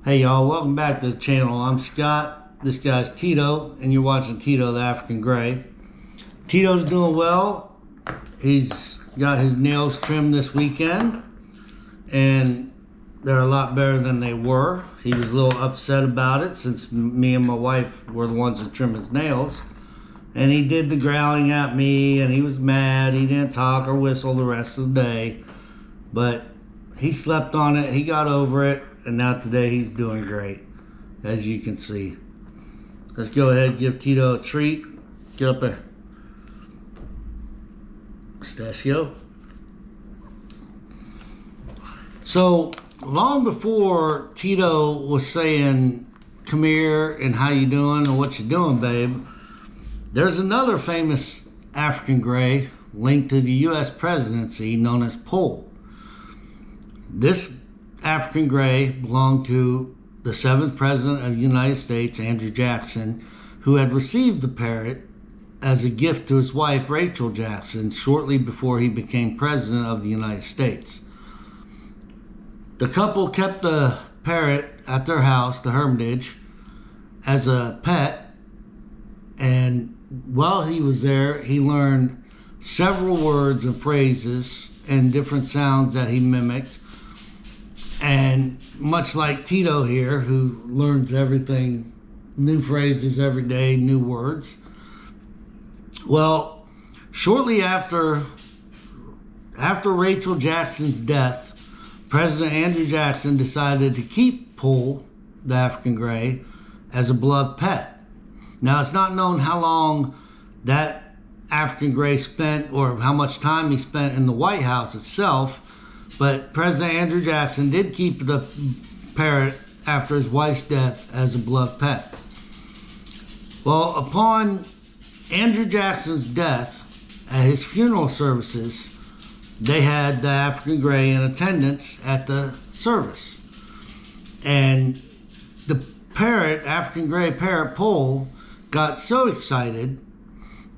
Hey y'all, welcome back to the channel. I'm Scott, this guy's Tito, and you're watching Tito the African Gray. Tito's doing well. He's got his nails trimmed this weekend, and they're a lot better than they were. He was a little upset about it since me and my wife were the ones that trim his nails. And he did the growling at me, and he was mad. He didn't talk or whistle the rest of the day, but he slept on it. He got over it. And now today he's doing great, as you can see. Let's go ahead and give Tito a treat. Get up there. Pistachio. So, long before Tito was saying, come here and how you doing or what you doing, babe, there's another famous African Gray linked to the U.S. presidency known as Pole. This African Gray belonged to the 7th President of the United States, Andrew Jackson, who had received the parrot as a gift to his wife, Rachel Jackson, shortly before he became President of the United States. The couple kept the parrot at their house, the Hermitage, as a pet, and while he was there, he learned several words and phrases and different sounds that he mimicked. And much like Tito here, who learns everything, new phrases every day, new words. Well, shortly after Rachel Jackson's death, President Andrew Jackson decided to keep Pole, the African Gray, as a beloved pet. Now, it's not known how long that African Gray spent or how much time he spent in the White House itself, but President Andrew Jackson did keep the parrot after his wife's death as a beloved pet. Well, upon Andrew Jackson's death, at his funeral services, they had the African Gray in attendance at the service. And the parrot, African Gray parrot Pole, got so excited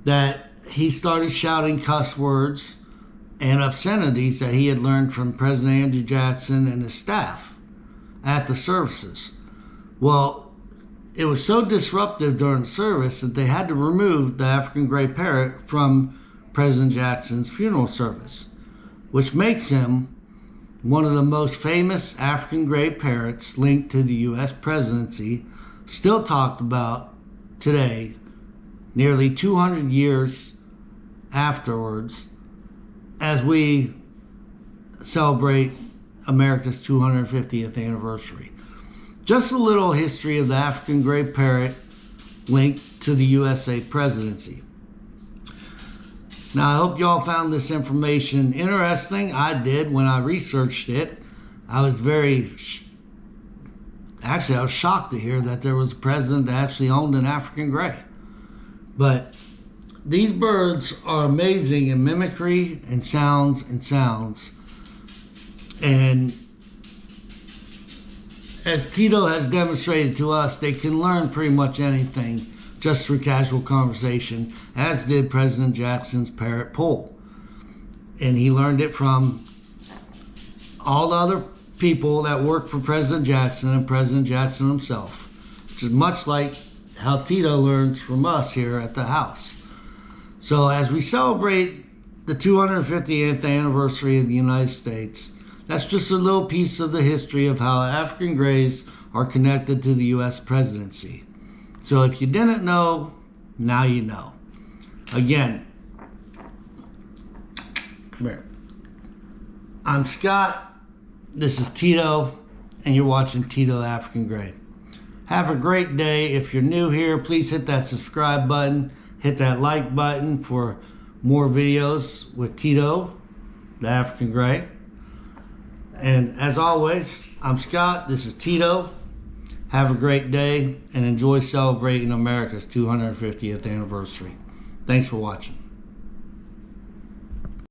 that he started shouting cuss words and obscenities that he had learned from President Andrew Jackson and his staff at the services. Well, it was so disruptive during the service that they had to remove the African Gray parrot from President Jackson's funeral service, which makes him one of the most famous African Gray parrots linked to the U.S. presidency, still talked about today, nearly 200 years afterwards, as we celebrate America's 250th anniversary. Just a little history of the African Gray parrot linked to the USA presidency. Now, I hope y'all found this information interesting. I did when I researched it. I was I was shocked to hear that there was a president that actually owned an African Gray. But these birds are amazing in mimicry and sounds. And as Tito has demonstrated to us, they can learn pretty much anything just through casual conversation, as did President Jackson's parrot Pole. And he learned it from all the other people that worked for President Jackson and President Jackson himself, which is much like how Tito learns from us here at the house. So as we celebrate the 250th anniversary of the United States, that's just a little piece of the history of how African Grays are connected to the U.S. presidency. So if you didn't know, now you know. Again, come here. I'm Scott, this is Tito, and you're watching Tito the African Gray. Have a great day. If you're new here, please hit that subscribe button. Hit that like button for more videos with Tito, the African Gray. And as always, I'm Scott, this is Tito. Have a great day and enjoy celebrating America's 250th anniversary. Thanks for watching.